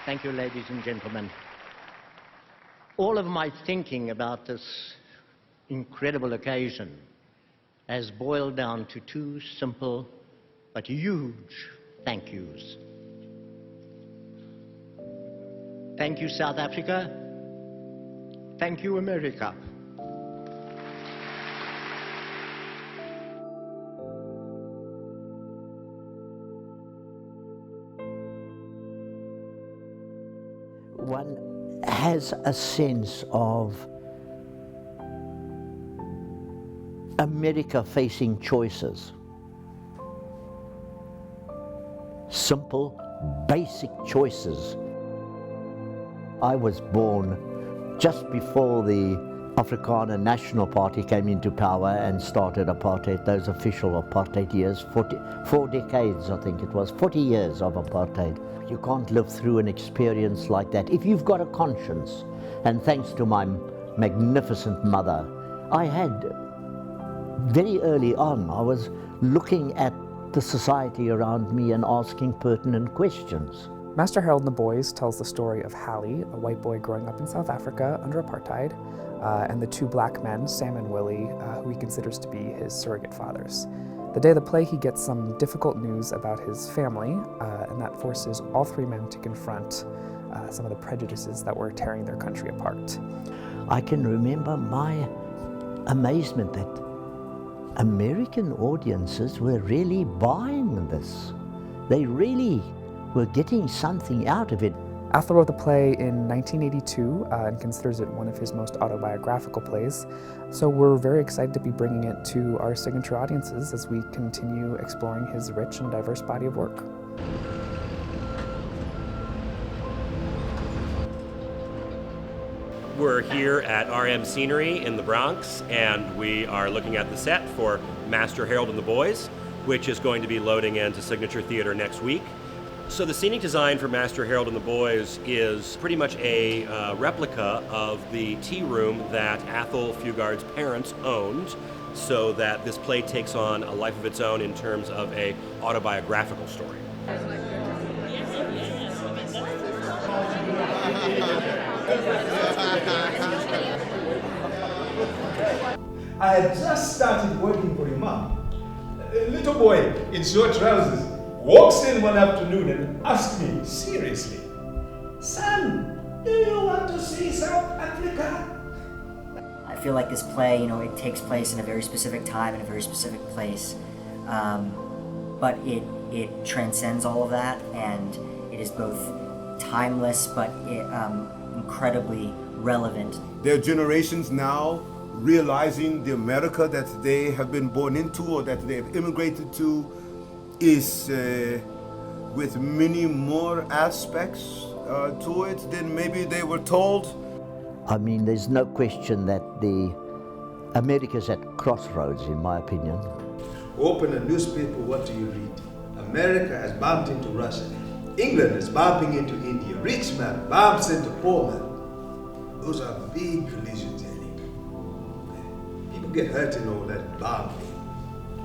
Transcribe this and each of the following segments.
Thank you, ladies and gentlemen. All of my thinking about this incredible occasion has boiled down to two simple but huge thank yous. Thank you, South Africa. Thank you, America. One has a sense of America facing choices. Simple, basic choices. I was born just before the Afrikaner National Party came into power and started apartheid, those official apartheid years, 4 decades I think it was, 40 years of apartheid. You can't live through an experience like that if you've got a conscience. And thanks to my magnificent mother, I had, very early on, I was looking at the society around me and asking pertinent questions. Master Harold and the Boys tells the story of Hallie, a white boy growing up in South Africa under apartheid, and the two black men, Sam and Willie, who he considers to be his surrogate fathers. The day of the play, he gets some difficult news about his family, and that forces all three men to confront some of the prejudices that were tearing their country apart. I can remember my amazement that American audiences were really buying this. They really were getting something out of it. Athol wrote the play in 1982 and considers it one of his most autobiographical plays. So we're very excited to be bringing it to our signature audiences as we continue exploring his rich and diverse body of work. We're here at RM Scenery in the Bronx, and we are looking at the set for Master Harold and the Boys, which is going to be loading into Signature Theater next week. So the scenic design for Master Harold and the Boys is pretty much a replica of the tea room that Athol Fugard's parents owned, so that this play takes on a life of its own in terms of an autobiographical story. I had just started working for your mom. A little boy in short trousers walks in one afternoon and asks me seriously, "Son, do you want to see South Africa?" I feel like this play, it takes place in a very specific time in a very specific place, but it transcends all of that, and it is both timeless but incredibly relevant. There are generations now realizing the America that they have been born into or that they have immigrated to is with many more aspects to it than maybe they were told. I mean, there's no question that America's at crossroads, in my opinion. Open a newspaper, what do you read? America has bumped into Russia. England is bumping into India. Rich man bumps into poor man. Those are big collisions, Ellie. People get hurt in all that bumping.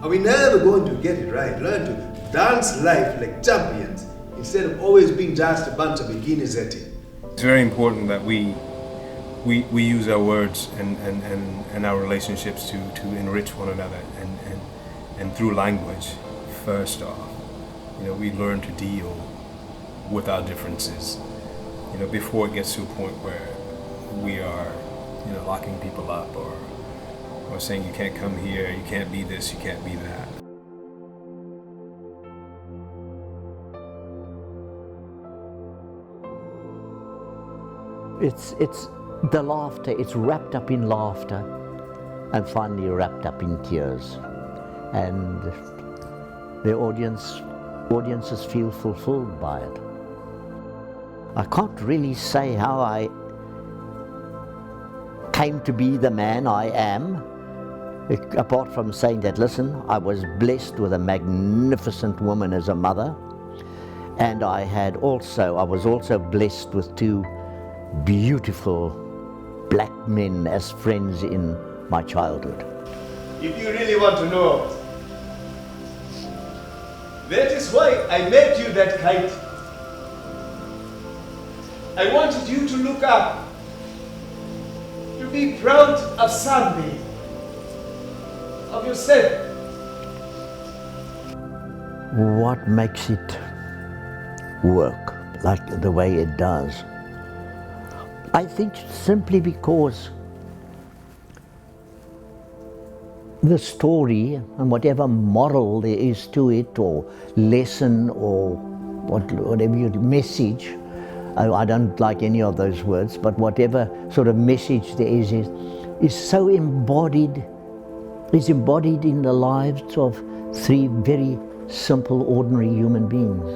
Are we never going to get it right? Learn to dance life like champions instead of always being just a bunch of beginners at it. It's very important that we use our words and our relationships to enrich one another and through language, first off. We learn to deal with our differences, before it gets to a point where we are, locking people up or saying you can't come here, you can't be this, you can't be that. It's the laughter, it's wrapped up in laughter and finally wrapped up in tears. And the audiences feel fulfilled by it. I can't really say how I came to be the man I am, apart from saying that, listen, I was blessed with a magnificent woman as a mother, and I was also blessed with two beautiful black men as friends in my childhood. If you really want to know, that is why I made you that kite. I wanted you to look up, to be proud of something, of yourself. What makes it work like the way it does? I think simply because the story and whatever moral there is to it, or lesson, or whatever message, I don't like any of those words, but whatever sort of message there is so embodied, is embodied in the lives of three very simple, ordinary human beings.